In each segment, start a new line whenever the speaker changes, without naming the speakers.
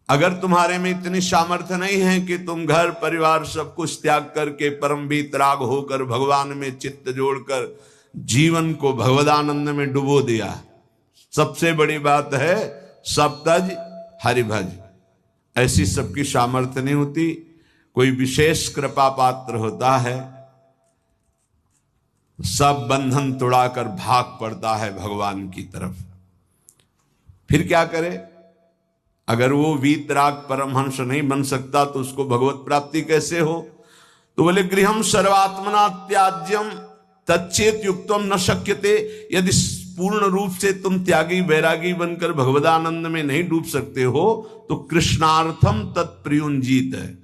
अगर तुम्हारे में इतनी सामर्थ्य नहीं है कि तुम घर परिवार सब कुछ त्याग करके परम वीतराग होकर भगवान में चित्त जोड़कर जीवन को भगवदानंद में डुबो दिया, सबसे बड़ी बात है सप्तज हरिभज, ऐसी सबकी सामर्थ्य नहीं होती। कोई विशेष कृपा पात्र होता है, सब बंधन तोड़ाकर भाग पड़ता है भगवान की तरफ। फिर क्या करे? अगर वो वीतराग परमहंस नहीं बन सकता तो उसको भगवत प्राप्ति कैसे हो? तो बोले गृहम सर्वात्मना त्याज्यम तच्चेत युक्तम न शक्यते। यदि पूर्ण रूप से तुम त्यागी वैरागी बनकर भगवदानंद में नहीं डूब सकते हो तो कृष्णार्थम तत्प्रियुंजीत है।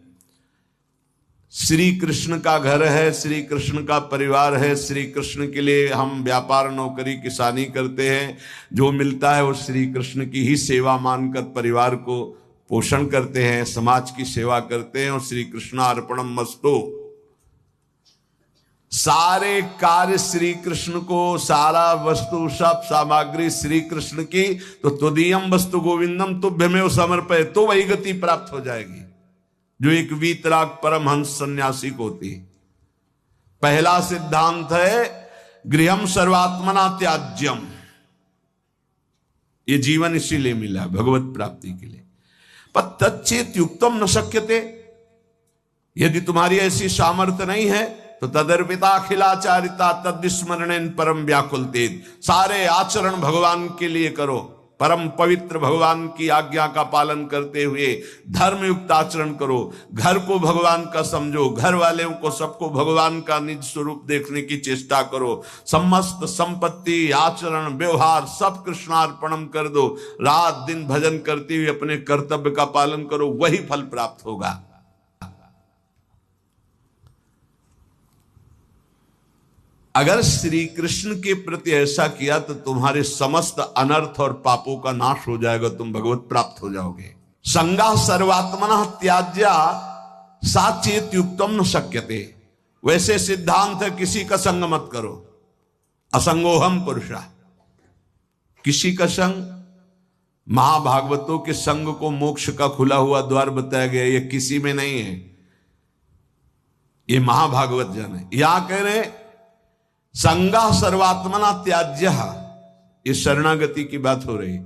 श्री कृष्ण का घर है, श्री कृष्ण का परिवार है, श्री कृष्ण के लिए हम व्यापार नौकरी किसानी करते हैं, जो मिलता है वो श्री कृष्ण की ही सेवा मानकर परिवार को पोषण करते हैं, समाज की सेवा करते हैं और श्री कृष्णार्पणम मस्तु। सारे कार्य श्री कृष्ण को, सारा वस्तु सब सामग्री श्री कृष्ण की, तो तुदीयम वस्तु गोविंदम तुभ्यमेव समर्पय, तो वही गति प्राप्त हो जाएगी जो एक वीतराग परमहंस सन्यासी को होती। पहला सिद्धांत है गृहम सर्वात्मना त्याज्यम, ये जीवन इसीलिए मिला भगवत प्राप्ति के लिए। पर तच्चेत युक्तम न शक्यते, यदि तुम्हारी ऐसी सामर्थ्य नहीं है तो तदर्पिताखिलाचारिता तद्विस्मरणेन परम व्याकुलते, सारे आचरण भगवान के लिए करो, परम पवित्र भगवान की आज्ञा का पालन करते हुए धर्मयुक्त आचरण करो, घर को भगवान का समझो, घर वालों को सबको भगवान का निज स्वरूप देखने की चेष्टा करो, समस्त संपत्ति आचरण व्यवहार सब कृष्णार्पणम कर दो, रात दिन भजन करते हुए अपने कर्तव्य का पालन करो, वही फल प्राप्त होगा। अगर श्री कृष्ण के प्रति ऐसा किया तो तुम्हारे समस्त अनर्थ और पापों का नाश हो जाएगा, तुम भगवत प्राप्त हो जाओगे। संगा सर्वात्मना त्याज्या साचेत युक्तम न शक्यते, वैसे सिद्धांत है किसी का संग मत करो, असंगोहम पुरुषा, किसी का संग। महाभागवतों के संग को मोक्ष का खुला हुआ द्वार बताया गया, ये किसी में नहीं है, ये महाभागवत जन है। यहां कह रहे संगा सर्वात्मना त्याज्य, ये शरणागति की बात हो रही।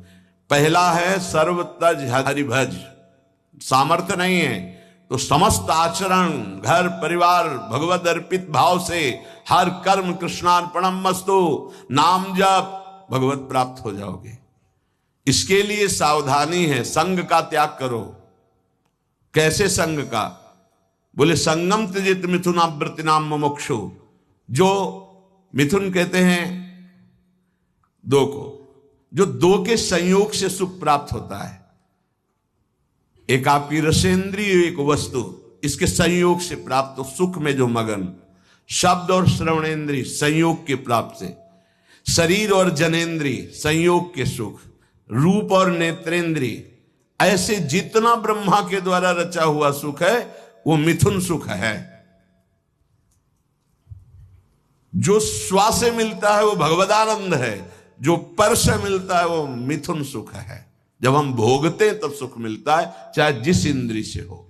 पहला है सर्वतज हरिभज, सामर्थ्य नहीं है तो समस्त आचरण घर परिवार भगवद अर्पित भाव से हर कर्म कृष्णार्पणम मस्तु, नाम जप, भगवत प्राप्त हो जाओगे। इसके लिए सावधानी है, संग का त्याग करो। कैसे संग का? बोले संगम त्यजेत मिथुनावृत्ति नाम मुमुक्षु, जो मिथुन कहते हैं दो को, जो दो के संयोग से सुख प्राप्त होता है, एक आपकी रसेंद्रिय एक वस्तु, इसके संयोग से प्राप्त सुख में जो मगन, शब्द और श्रवणेन्द्रिय संयोग के प्राप्त से, शरीर और जनेन्द्रिय संयोग के सुख, रूप और नेत्रेंद्रिय, ऐसे जितना ब्रह्मा के द्वारा रचा हुआ सुख है वो मिथुन सुख है। जो स्वा से मिलता है वो भगवदानंद है, जो पर से मिलता है वो मिथुन सुख है। जब हम भोगते हैं तब सुख मिलता है, चाहे जिस इंद्री से हो।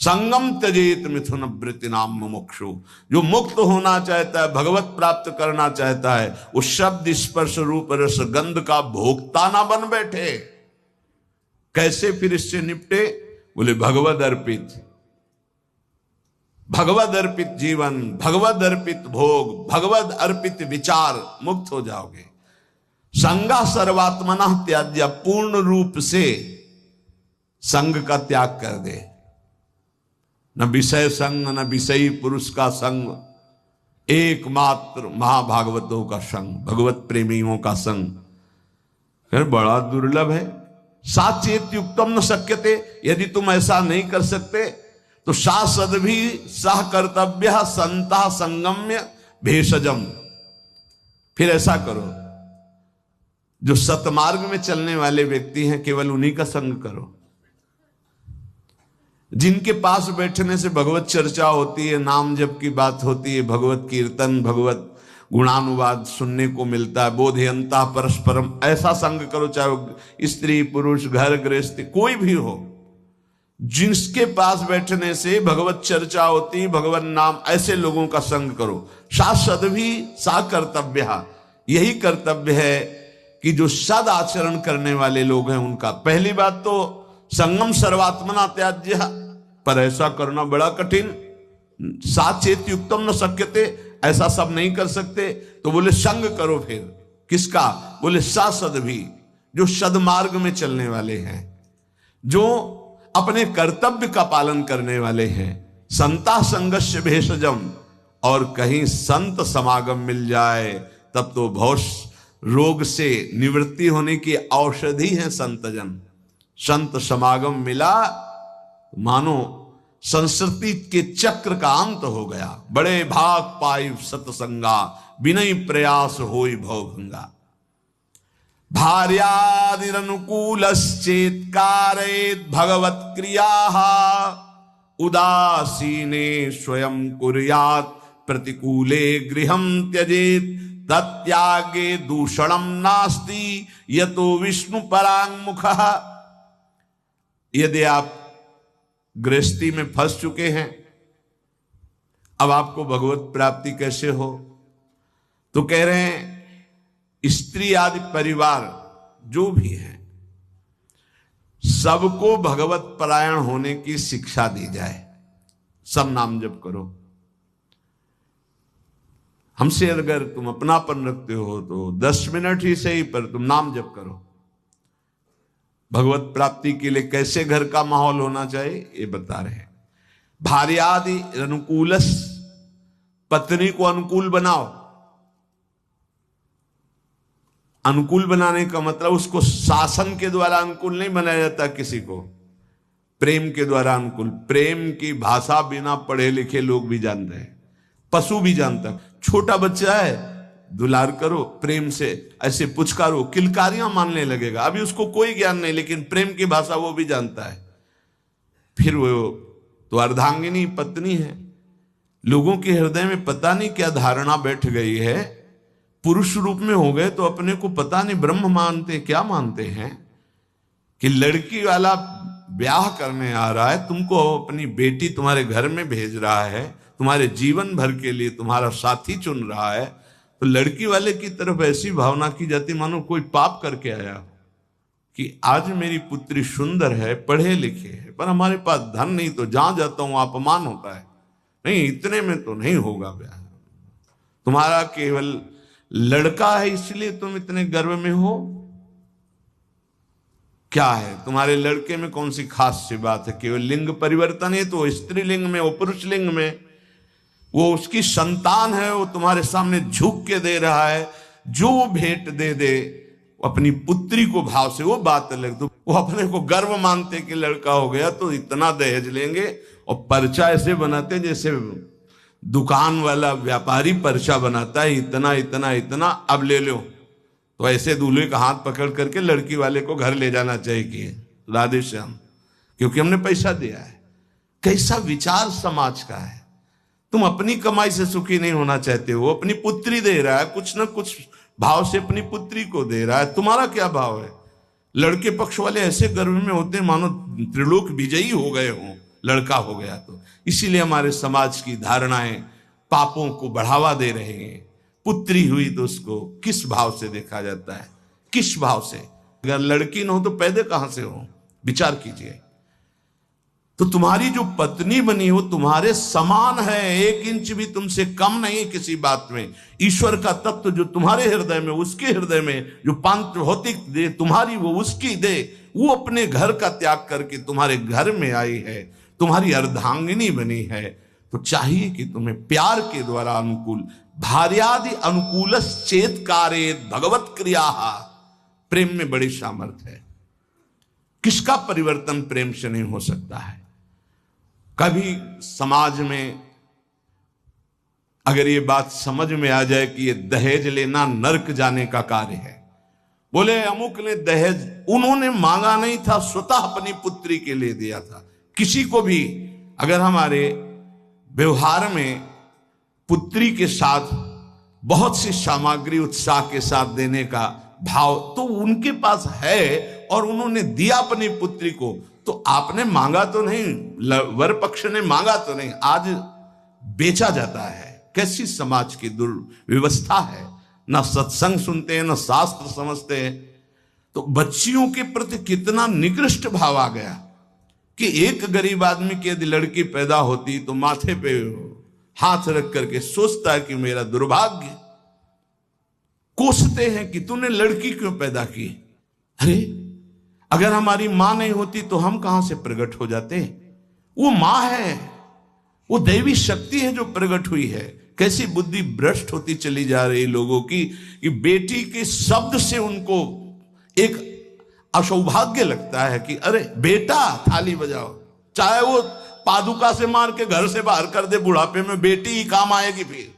संगम त्यजेत मिथुन वृत्ति नाम मुमुक्षु, जो मुक्त होना चाहता है, भगवत प्राप्त करना चाहता है, वो शब्द स्पर्श रूप रस गंध का भोक्ता ना बन बैठे। कैसे फिर इससे निपटे? बोले भगवद अर्पित, भगवद अर्पित जीवन, भगवद अर्पित भोग, भगवद अर्पित विचार, मुक्त हो जाओगे। संगा सर्वात्मना त्याज्य, पूर्ण रूप से संग का त्याग कर दे, न विषय संग न विषयी पुरुष का संग, एकमात्र महाभागवतों का संग, भगवत प्रेमियों का संग फिर बड़ा दुर्लभ है। साचेत युक्तम न शक्यते, यदि तुम ऐसा नहीं कर सकते तो शासद भी सह कर्तव्य संता संगम्य भेषजम, फिर ऐसा करो, जो सतमार्ग में चलने वाले व्यक्ति हैं केवल उन्हीं का संग करो, जिनके पास बैठने से भगवत चर्चा होती है, नाम जप की बात होती है, भगवत कीर्तन भगवत गुणानुवाद सुनने को मिलता है, बोधयंता परस्परम, ऐसा संग करो, चाहे स्त्री पुरुष घर गृहस्थी कोई भी हो, जिसके पास बैठने से भगवत चर्चा होती, भगवान नाम, ऐसे लोगों का संग करो। सा सद्भी सा कर्तव्य, यही कर्तव्य है कि जो सद आचरण करने वाले लोग हैं उनका। पहली बात तो संगम सर्वात्मना त्याज्य, पर ऐसा करना बड़ा कठिन। साचेत युक्तम न शक्यते, ऐसा सब नहीं कर सकते। तो बोले संग करो। फिर किसका? बोले सा सद्भी, जो सदमार्ग में चलने वाले हैं, जो अपने कर्तव्य का पालन करने वाले हैं। संता संगस्य भेषजम, और कहीं संत समागम मिल जाए तब तो भौष रोग से निवृत्ति होने की औषधि है संतजन। संत समागम मिला मानो संस्कृति के चक्र का अंत हो गया। बड़े भाग पाई सतसंगा, बिनय प्रयास होई भवभंगा। भार्यादिरनुकूलश्चेत् कारयेत् भगवत् क्रियाः, उदासीने स्वयं कुर्यात् प्रतिकूले गृहं त्यजेत्, तत्यागे दूषणं नास्ति यतो विष्णु परांगमुखः। यदि आप गृहस्थी में फंस चुके हैं, अब आपको भगवत प्राप्ति कैसे हो? तो कह रहे हैं स्त्री आदि परिवार जो भी है सबको भगवत परायण होने की शिक्षा दी जाए। सब नाम जप करो। हमसे अगर तुम अपनापन रखते हो तो 10 मिनट ही सही, पर तुम नाम जप करो। भगवत प्राप्ति के लिए कैसे घर का माहौल होना चाहिए ये बता रहे हैं। भार्यादि अनुकूलस, पत्नी को अनुकूल बनाओ। अनुकूल बनाने का मतलब उसको शासन के द्वारा अनुकूल नहीं बनाया जाता, किसी को प्रेम के द्वारा अनुकूल। प्रेम की भाषा बिना पढ़े लिखे लोग भी जानते हैं, पशु भी जानता। छोटा बच्चा है, दुलार करो प्रेम से, ऐसे पुचकारो, किलकारियां मानने लगेगा। अभी उसको कोई ज्ञान नहीं, लेकिन प्रेम की भाषा वो भी जानता है। फिर वो तो अर्धांगिनी पत्नी है। लोगों के हृदय में पता नहीं क्या धारणा बैठ गई है, पुरुष रूप में हो गए तो अपने को पता नहीं ब्रह्म मानते क्या मानते हैं, कि लड़की वाला ब्याह करने आ रहा है, तुमको अपनी बेटी तुम्हारे घर में भेज रहा है, तुम्हारे जीवन भर के लिए तुम्हारा साथी चुन रहा है, तो लड़की वाले की तरफ ऐसी भावना की जाती मानो कोई पाप करके आया हो, कि आज मेरी पुत्री सुंदर है, पढ़े लिखे है, पर हमारे पास धन नहीं, तो जहां जाता हूं अपमान होता है। नहीं, इतने में तो नहीं होगा ब्याह। तुम्हारा केवल लड़का है इसलिए तुम इतने गर्व में हो? क्या है तुम्हारे लड़के में कौन सी खास सी बात है? केवल लिंग परिवर्तन है तो स्त्री लिंग में, वो पुरुष लिंग में, वो उसकी संतान है, वो तुम्हारे सामने झुक के दे रहा है। जो भेंट दे दे अपनी पुत्री को भाव से, वो बात अलग। तो वो अपने को गर्व मानते कि लड़का हो गया तो इतना दहेज लेंगे, और पर्चा ऐसे बनाते जैसे दुकान वाला व्यापारी पर्चा बनाता है, इतना इतना इतना, अब ले लो। तो ऐसे दूल्हे का हाथ पकड़ करके लड़की वाले को घर ले जाना चाहिए कि राधे श्याम, क्योंकि हमने पैसा दिया है। कैसा विचार समाज का है। तुम अपनी कमाई से सुखी नहीं होना चाहते हो, अपनी पुत्री दे रहा है, कुछ ना कुछ भाव से अपनी पुत्री को दे रहा है, तुम्हारा क्या भाव है? लड़के पक्ष वाले ऐसे गर्व में होते हैं मानो त्रिलोक विजयी हो गए हों, लड़का हो गया तो। इसीलिए हमारे समाज की धारणाएं पापों को बढ़ावा दे रहे हैं। पुत्री हुई तो उसको किस भाव से देखा जाता है, किस भाव से? अगर लड़की न हो तो पैदा कहां से हो? विचार कीजिए। तो तुम्हारी जो पत्नी बनी हो तुम्हारे समान है, 1 इंच भी तुमसे कम नहीं किसी बात में। ईश्वर का तत्व जो तुम्हारे हृदय में, उसके हृदय में जो पांच भौतिक दे तुम्हारी, वो उसकी दे, वो अपने घर का त्याग करके तुम्हारे घर में आई है, तुम्हारी अर्धांगिनी बनी है। तो चाहिए कि तुम्हें प्यार के द्वारा अनुकूल, भार्यादि अनुकूलश्चेत् कारयेत् भगवत् क्रियाः। प्रेम में बड़ी सामर्थ्य है। किसका परिवर्तन प्रेम से नहीं हो सकता है? कभी समाज में अगर ये बात समझ में आ जाए कि ये दहेज लेना नरक जाने का कार्य है, बोले अमुक ने दहेज, उन्होंने मांगा नहीं था, स्वतः अपनी पुत्री के लिए दिया था। किसी को भी अगर हमारे व्यवहार में पुत्री के साथ बहुत सी सामग्री उत्साह के साथ देने का भाव तो उनके पास है और उन्होंने दिया अपनी पुत्री को, तो तो आपने मांगा तो नहीं, वर पक्ष ने मांगा तो नहीं, आज बेचा जाता है। कैसी समाज की दुर्व्यवस्था है, ना सत्संग सुनते हैं, ना शास्त्र समझते हैं। तो बच्चियों के प्रति कितना निकृष्ट भाव आ गया कि एक गरीब आदमी की यदि लड़की पैदा होती तो माथे पे हाथ रख करके सोचता है कि मेरा दुर्भाग्य। कोसते हैं कि तूने लड़की क्यों पैदा की। अरे अगर हमारी मां नहीं होती तो हम कहां से प्रकट हो जाते। वो मां है, वो दैवी शक्ति है जो प्रकट हुई है। कैसी बुद्धि भ्रष्ट होती चली जा रही लोगों की कि बेटी के शब्द से उनको एक असौभाग्य लगता है कि अरे बेटा थाली बजाओ, चाहे वो पादुका से मार के घर से बाहर कर दे, बुढ़ापे में बेटी ही काम आएगी। फिर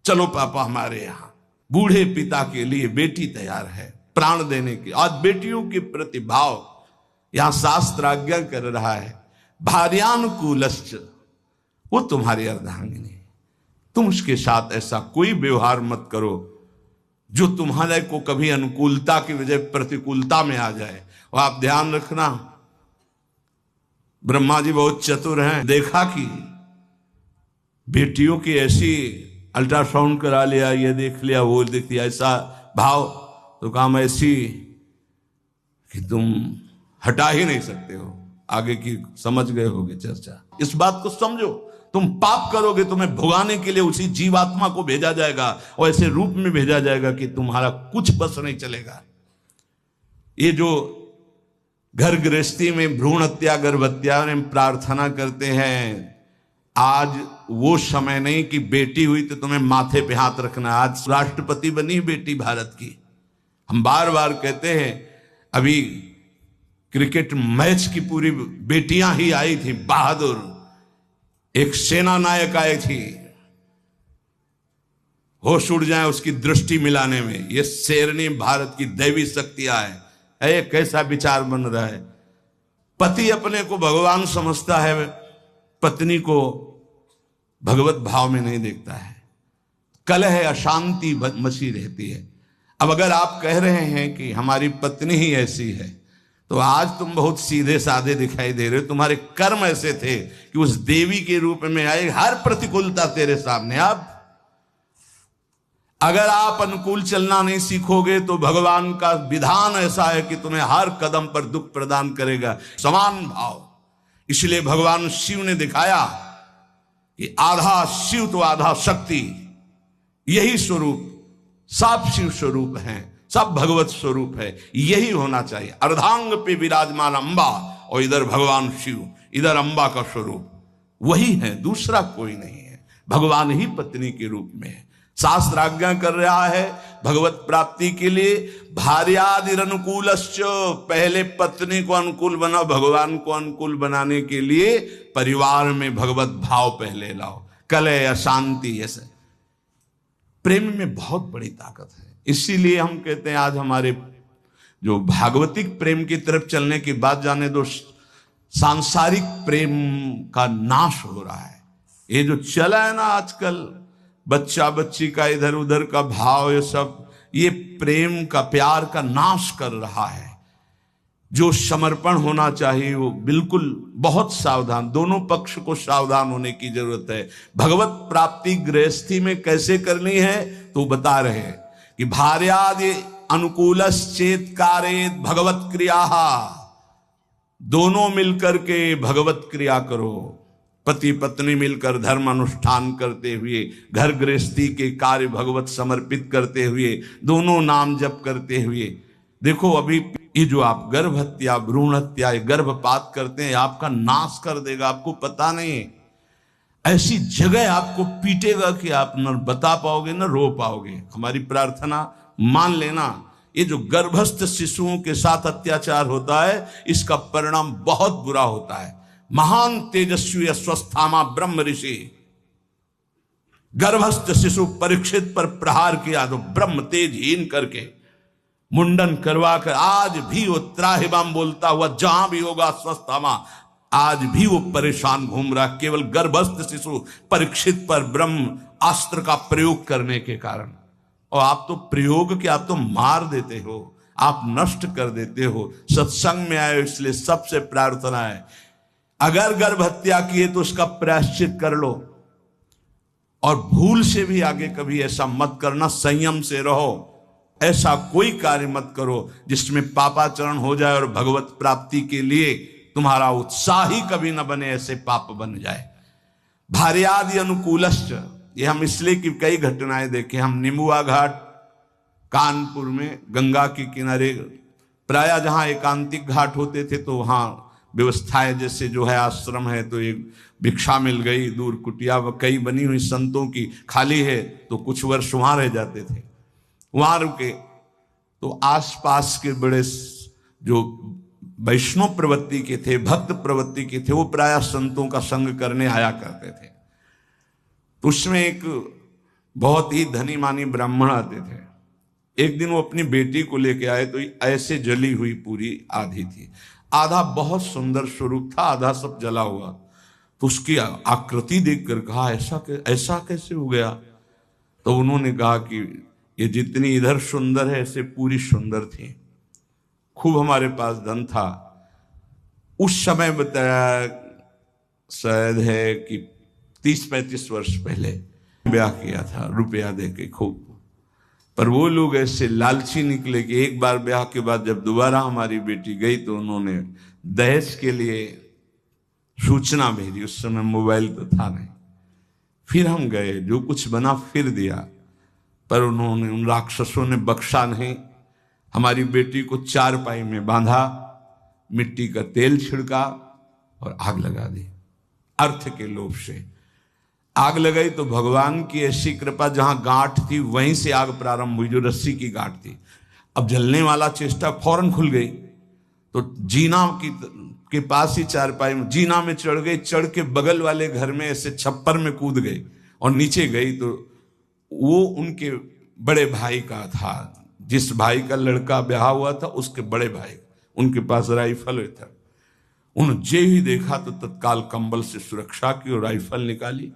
चलो पापा हमारे यहां। बूढ़े पिता के लिए बेटी तैयार है प्राण देने की। आज बेटियों के प्रति भाव यहां शास्त्र आज्ञा कर रहा है, भार्यानुकूलश्च, वो तुम्हारी अर्धांगिनी, तुम उसके साथ ऐसा कोई व्यवहार मत करो जो तुम्हारे को कभी अनुकूलता की वजह प्रतिकूलता में आ जाए। और आप ध्यान रखना, ब्रह्मा जी बहुत चतुर हैं। देखा कि बेटियों की ऐसी अल्ट्रासाउंड करा लिया, ये देख लिया, वो देख लिया, ऐसा भाव, तो काम ऐसी कि तुम हटा ही नहीं सकते हो। आगे की समझ गए होगे चर्चा। इस बात को समझो, तुम पाप करोगे तुम्हें भुगाने के लिए उसी जीवात्मा को भेजा जाएगा और ऐसे रूप में भेजा जाएगा कि तुम्हारा कुछ बस नहीं चलेगा। ये जो घर गृहस्थी में भ्रूण हत्या गर्भ हत्या में प्रार्थना करते हैं, आज वो समय नहीं कि बेटी हुई तो तुम्हें माथे पे हाथ रखना। आज राष्ट्रपति बनी बेटी भारत की। हम बार बार कहते हैं, अभी क्रिकेट मैच की पूरी बेटियां ही आई थी, बहादुर। एक सेना नायक आई थी, होश उड़ जाए उसकी दृष्टि मिलाने में। ये शेरनी भारत की दैवी शक्तियां है। कैसा विचार बन रहा है। पति अपने को भगवान समझता है, पत्नी को भगवत भाव में नहीं देखता है। कलह अशांति मची रहती है। अब अगर आप कह रहे हैं कि हमारी पत्नी ही ऐसी है, तो आज तुम बहुत सीधे साधे दिखाई दे रहे हो। तुम्हारे कर्म ऐसे थे कि उस देवी के रूप में आए, हर प्रतिकूलता तेरे सामने। अब अगर आप अनुकूल चलना नहीं सीखोगे तो भगवान का विधान ऐसा है कि तुम्हें हर कदम पर दुख प्रदान करेगा। समान भाव। इसलिए भगवान शिव ने दिखाया कि आधा शिव तो आधा शक्ति, यही स्वरूप सब शिव स्वरूप हैं, सब भगवत स्वरूप है। यही होना चाहिए। अर्धांग पे विराजमान अंबा, और इधर भगवान शिव, इधर अंबा का स्वरूप वही है, दूसरा कोई नहीं है। भगवान ही पत्नी के रूप में है। शास्त्र आज्ञा कर रहा है भगवत प्राप्ति के लिए, भार्यादिर अनुकूलश्च, पहले पत्नी को अनुकूल बनाओ। भगवान को अनुकूल बनाने के लिए परिवार में भगवत भाव पहले लाओ। कलह अशांति, ऐसे प्रेम में बहुत बड़ी ताकत है। इसीलिए हम कहते हैं आज हमारे जो भागवतिक प्रेम की तरफ चलने की बात जाने दो, सांसारिक प्रेम का नाश हो रहा है। ये जो चला है ना आजकल, बच्चा बच्ची का इधर उधर का भाव, ये सब ये प्रेम का प्यार का नाश कर रहा है। जो समर्पण होना चाहिए वो बिल्कुल बहुत सावधान, दोनों पक्ष को सावधान होने की जरूरत है। भगवत प्राप्ति गृहस्थी में कैसे करनी है तो बता रहे हैं कि भार्यादि अनुकूलश्चेत कारेत भगवत क्रिया, दोनों मिलकर के भगवत क्रिया करो। पति पत्नी मिलकर धर्म अनुष्ठान करते हुए, घर गृहस्थी के कार्य भगवत समर्पित करते हुए, दोनों नाम जप करते हुए। देखो अभी ये जो आप गर्भ हत्या, भ्रूण हत्या, गर्भपात करते हैं, आपका नाश कर देगा, आपको पता नहीं। ऐसी जगह आपको पीटेगा कि आप न बता पाओगे न रो पाओगे। हमारी प्रार्थना मान लेना, ये जो गर्भस्थ शिशुओं के साथ अत्याचार होता है, इसका परिणाम बहुत बुरा होता है। महान तेजस्वी अस्वस्थामा ब्रह्म ऋषि गर्भस्थ शिशु परीक्षित पर प्रहार किया तो ब्रह्म तेजहीन करके मुंडन करवा कर, आज भी वो त्राहिमाम बोलता हुआ जहां भी होगा अस्वस्थामा, आज भी वो परेशान घूम रहा, केवल गर्भस्थ शिशु परीक्षित पर ब्रह्म अस्त्र का प्रयोग करने के कारण। और आप तो प्रयोग के, आप तो मार देते हो। आप नष्ट कर देते हो। सत्संग में आए इसलिए सबसे प्रार्थना है, अगर गर्भ हत्या किए तो उसका प्रायश्चित कर लो, और भूल से भी आगे कभी ऐसा मत करना, संयम से रहो। ऐसा कोई कार्य मत करो जिसमें पापाचरण हो जाए और भगवत प्राप्ति के लिए तुम्हारा उत्साह ही कभी न बने, ऐसे पाप बन जाए। भार्यादि अनुकूलश्च, ये हम इसलिए कि कई घटनाएं देखे। हम निमुआ घाट कानपुर में गंगा के किनारे, प्राय जहां एकांतिक घाट होते थे तो वहां व्यवस्थाएं जैसे जो है आश्रम है तो एक भिक्षा मिल गई, दूर कुटिया कई बनी हुई संतों की खाली है तो कुछ वर्ष वहां रह जाते थे। वहां रुके तो आसपास के बड़े जो वैष्णव प्रवृत्ति के थे, भक्त प्रवृत्ति के थे, वो प्राय संतों का संग करने आया करते थे। तो उसमें एक बहुत ही धनी मानी ब्राह्मण आते थे। एक दिन वो अपनी बेटी को लेके आए तो ऐसे जली हुई पूरी आधी थी, आधा बहुत सुंदर स्वरूप था, आधा सब जला हुआ। तो उसकी आकृति देखकर कहा ऐसा कैसे हो गया? तो उन्होंने कहा कि ये जितनी इधर सुंदर है ऐसे पूरी सुंदर थी। खूब हमारे पास धन था उस समय, बताया शायद है कि 30-35 वर्ष पहले ब्याह किया था रुपया देके खूब। पर वो लोग ऐसे लालची निकले कि एक बार ब्याह के बाद जब दोबारा हमारी बेटी गई तो उन्होंने दहेज के लिए सूचना भेजी। उस समय मोबाइल तो था नहीं। फिर हम गए, जो कुछ बना फिर दिया, पर उन्होंने, उन राक्षसों ने बख्शा नहीं। हमारी बेटी को चारपाई में बांधा, मिट्टी का तेल छिड़का और आग लगा दी। अर्थ के लोभ से आग लगाई तो भगवान की ऐसी कृपा, जहां गांठ थी वहीं से आग प्रारंभ हुई, जो रस्सी की गांठ थी। अब जलने वाला चेष्टा फौरन खुल गई तो जीना के पास ही चारपाई में जीना में चढ़ गई, चढ़ के बगल वाले घर में ऐसे छप्पर में कूद गई और नीचे गई तो वो उनके बड़े भाई का था, जिस भाई का लड़का ब्याह हुआ था उसके बड़े भाई, उनके पास राइफल था। उन्होंने जे ही देखा तो तत्काल कंबल से सुरक्षा की और राइफल निकाली,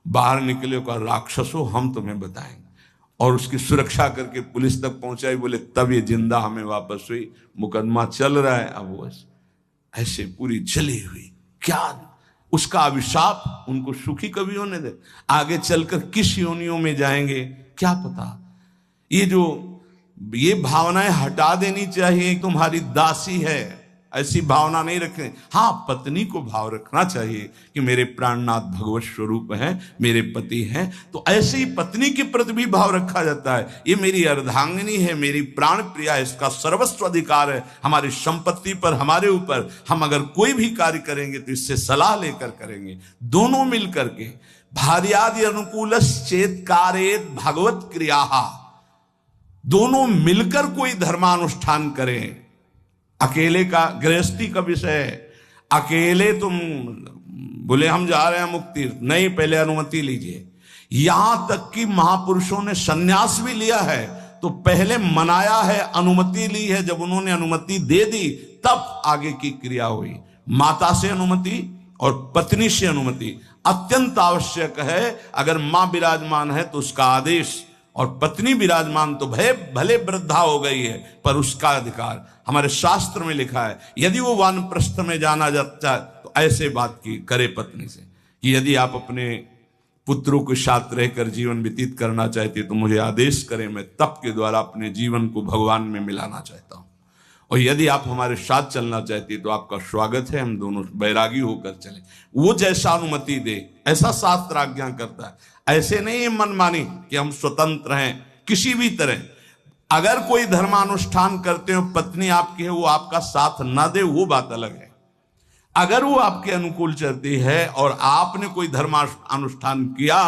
बाहर निकले, कहा राक्षसों हम तुम्हें बताएंगे, और उसकी सुरक्षा करके पुलिस तक पहुंचाई। बोले तब ये जिंदा हमें वापस हुई, मुकदमा चल रहा है। अब वो ऐसे पूरी जली हुई, क्या उसका अभिशाप उनको सुखी कभी होने दे? आगे चलकर किस योनियों में जाएंगे क्या पता। ये भावनाएं हटा देनी चाहिए। तुम्हारी दासी है, ऐसी भावना नहीं रखनी। हाँ, पत्नी को भाव रखना चाहिए कि मेरे प्राणनाथ भगवत स्वरूप हैं, मेरे पति हैं, तो ऐसे ही पत्नी के प्रति भी भाव रखा जाता है। ये मेरी अर्धांगिनी है, मेरी प्राण प्रिया है, इसका सर्वस्व अधिकार है हमारी संपत्ति पर, हमारे ऊपर। हम अगर कोई भी कार्य करेंगे तो इससे सलाह लेकर करेंगे, दोनों मिल करके। भार्यादि अनुकूलश्चेत् कारयेत् भगवत क्रियाः, दोनों मिलकर कोई धर्मानुष्ठान करें। अकेले का, गृहस्थी का विषय है, अकेले तुम बोले हम जा रहे हैं मुक्ति, नहीं, पहले अनुमति लीजिए। यहां तक कि महापुरुषों ने सन्यास भी लिया है तो पहले मनाया है, अनुमति ली है। जब उन्होंने अनुमति दे दी तब आगे की क्रिया हुई। माता से अनुमति और पत्नी से अनुमति अत्यंत आवश्यक है। अगर मां विराजमान है तो उसका आदेश, और पत्नी विराजमान तो भले वृद्धा हो गई है पर उसका अधिकार। हमारे शास्त्र में लिखा है यदि वो वानप्रस्थ में जाना जाता है तो ऐसे बात की करे पत्नी से कि यदि आप अपने पुत्रों के साथ रहकर जीवन व्यतीत करना चाहते तो मुझे आदेश करें, मैं तप के द्वारा अपने जीवन को भगवान में मिलाना चाहता हूं। और यदि आप हमारे साथ चलना चाहते तो आपका स्वागत है, हम दोनों बैरागी होकर चले। वो जैसा अनुमति दे ऐसा शास्त्र आज्ञा करता है। ऐसे नहीं है मनमानी कि हम स्वतंत्र हैं किसी भी तरह। अगर कोई धर्मानुष्ठान करते हो, पत्नी आपकी है, वो आपका साथ ना दे वो बात अलग है। अगर वो आपके अनुकूल चलती है और आपने कोई धर्मानुष्ठान किया,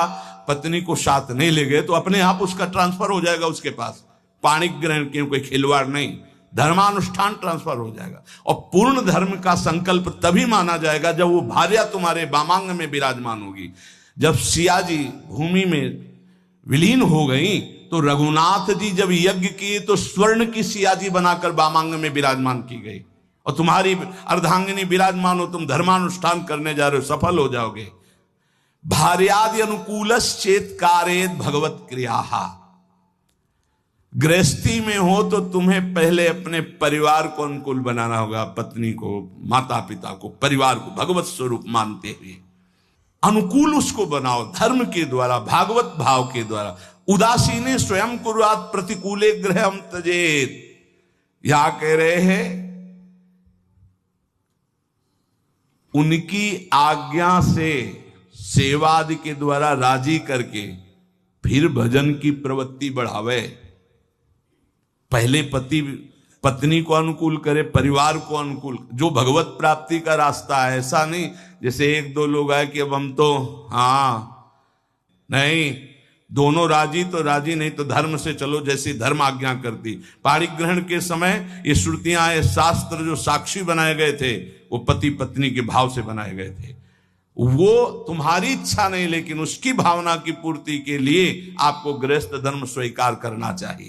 पत्नी को साथ नहीं ले गए, तो अपने आप उसका ट्रांसफर हो जाएगा उसके पास। पाणिक ग्रहण की कोई खिलवाड़ नहीं, धर्मानुष्ठान ट्रांसफर हो जाएगा। और पूर्ण धर्म का संकल्प तभी माना जाएगा जब वो भार्या तुम्हारे वामांग में विराजमान होगी। जब सिया जी भूमि में विलीन हो गई तो रघुनाथ जी जब यज्ञ किए तो स्वर्ण की सिया जी बनाकर वामांग में विराजमान की गई। और तुम्हारी अर्धांगिनी विराजमान हो, तुम धर्मानुष्ठान करने जा रहे हो, सफल हो जाओगे। भार्यादि अनुकूलश्चेत् कारयेत् भगवत क्रियाः। गृहस्थी में हो तो तुम्हें पहले अपने परिवार को अनुकूल बनाना होगा, पत्नी को, माता पिता को, परिवार को भगवत स्वरूप मानते हुए अनुकूल उसको बनाओ, धर्म के द्वारा, भागवत भाव के द्वारा। उदासीने स्वयं कुर्यात् प्रतिकूले गृहम त्यजेत, यहां कह रहे हैं उनकी आज्ञा से सेवादि के द्वारा राजी करके फिर भजन की प्रवृत्ति बढ़ावे। पहले पति पत्नी को अनुकूल करे, परिवार को अनुकूल, जो भगवत प्राप्ति का रास्ता है। ऐसा नहीं जैसे एक दो लोग आए कि अब हम तो नहीं, दोनों राजी तो राजी, नहीं तो धर्म से चलो जैसी धर्म आज्ञा करती। पाणी ग्रहण के समय ये श्रुतियां, ये शास्त्र जो साक्षी बनाए गए थे वो पति पत्नी के भाव से बनाए गए थे। वो तुम्हारी इच्छा नहीं, लेकिन उसकी भावना की पूर्ति के लिए आपको गृहस्थ धर्म स्वीकार करना चाहिए।